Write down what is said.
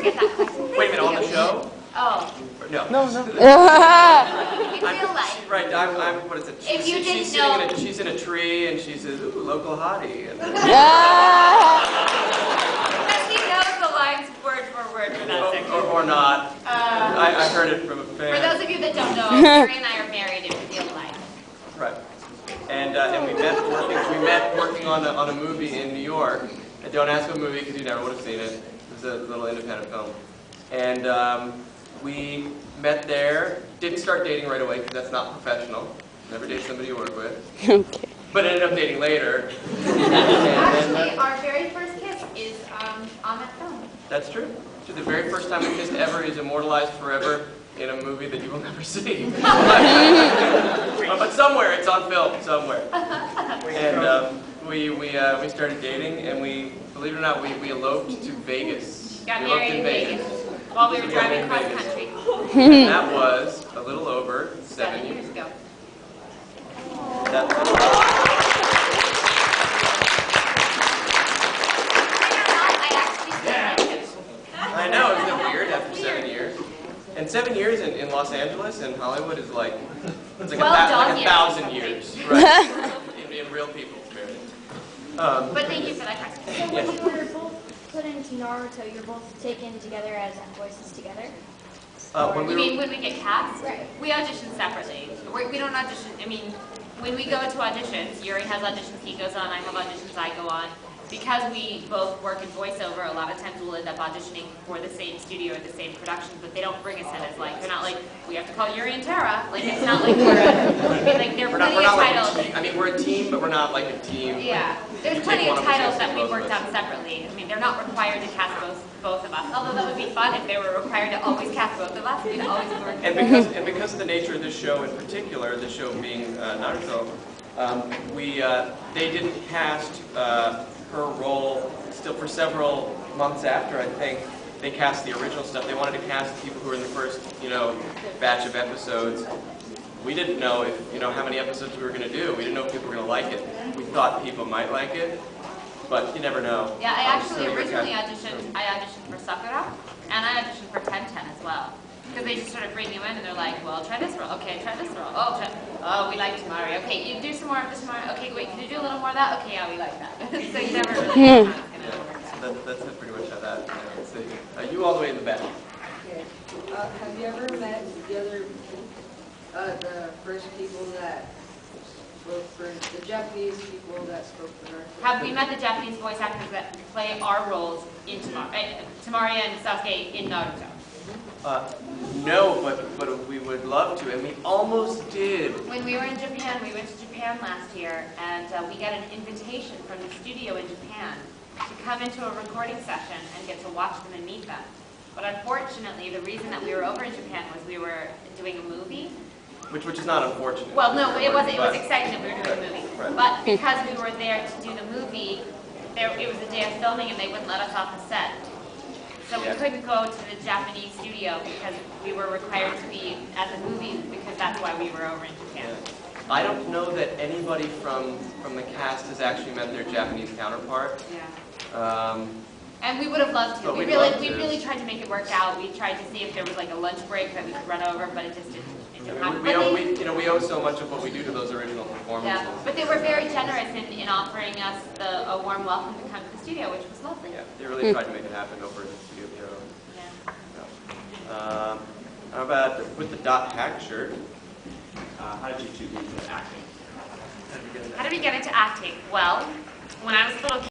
get that question. Wait a minute, on the show? Oh. No. No. In real life. Right, I'm what is it? If you didn't she's know. She's in a tree and she says, ooh, local hottie. And Because he knows the lines word for word for that section. or not. I heard it from a fan. For those of you that don't know, Yuri and I are married in real life. Right. And we met working on a movie in New York. And don't ask what movie because you never would have seen it. It was a little independent film. And we met there. Didn't start dating right away because that's not professional. Never date somebody you work with. Okay. But ended up dating later. Actually, our very first kiss is on that film. That's true. So the very first time we kissed ever is immortalized forever in a movie that you will never see. But somewhere, it's on film, somewhere. And we started dating, and believe it or not, we eloped to Vegas. Got We eloped married in Vegas while we were driving cross country. And that was a little over 7 years ago. I know, isn't it weird after 7 years? And 7 years in Los Angeles and Hollywood is like, it's like, like 1,000 years, right? in real people's experience. But thank you for that question. So when you were both put into Naruto, you're both taken together as voices together? When we get cast? Right. We audition separately. We don't audition, when we go to auditions, Yuri has auditions, he goes on, I have auditions, I go on. Because we both work in voiceover, a lot of times we'll end up auditioning for the same studio or the same production, but they don't bring us in as like, they're not like, we have to call Yuri and Tara. Like, it's not like there are plenty of titles. Like we're a team, but we're not like a team. Yeah, there's plenty of titles that we've worked on separately. They're not required to cast both of us. Although that would be fun if they were required to always cast both of us. We'd always work. And because of the nature of this show in particular, the show being Naruto, they didn't cast her role still for several months after, I think. They cast the original stuff. They wanted to cast the people who were in the first, batch of episodes. We didn't know how many episodes we were going to do. We didn't know if people were going to like it. We thought people might like it, but you never know. Yeah, I actually originally auditioned for Sakura, and I auditioned for 1010 as well. Because they just sort of bring you in and they're like, well, try this role. Okay, try this role. Oh, we like Tamari. Okay, you do some more of this Tamari. Okay, wait, can you do a little more of that? Okay, yeah, we like that. So you never really know how it's going to work out. That's pretty much how that. You all the way in the back. Okay. Have you ever met the first people that spoke for the Japanese people that spoke for Naruto? Have we met the Japanese voice actors that play our roles in Tamari and Sasuke in Naruto? No, but we would love to, and we almost did. When we were in Japan, we went to Japan last year, and we got an invitation from the studio in Japan to come into a recording session and get to watch them and meet them. But unfortunately, the reason that we were over in Japan was we were doing a movie. Which is not unfortunate. Well, no, it wasn't. It was exciting that we were doing a movie. Right. But because we were there to do the movie, it was a day of filming, and they wouldn't let us off the set. So we couldn't go to the Japanese studio because we were required to be at the movie because that's why we were over in Japan. Yeah. I don't know that anybody from the cast has actually met their Japanese counterpart. Yeah. And we would have loved to. We really tried to make it work out. We tried to see if there was like a lunch break that we could run over, but it just didn't happen. We owe so much of what we do to those original performances. Yeah, but they were very generous in offering us a warm welcome to come to the studio, which was lovely. Yeah, they really tried to make it happen over in the studio of their own. Yeah. How about with the dot hack shirt? How did you two get into acting? How did we get into acting? Well, when I was a little kid,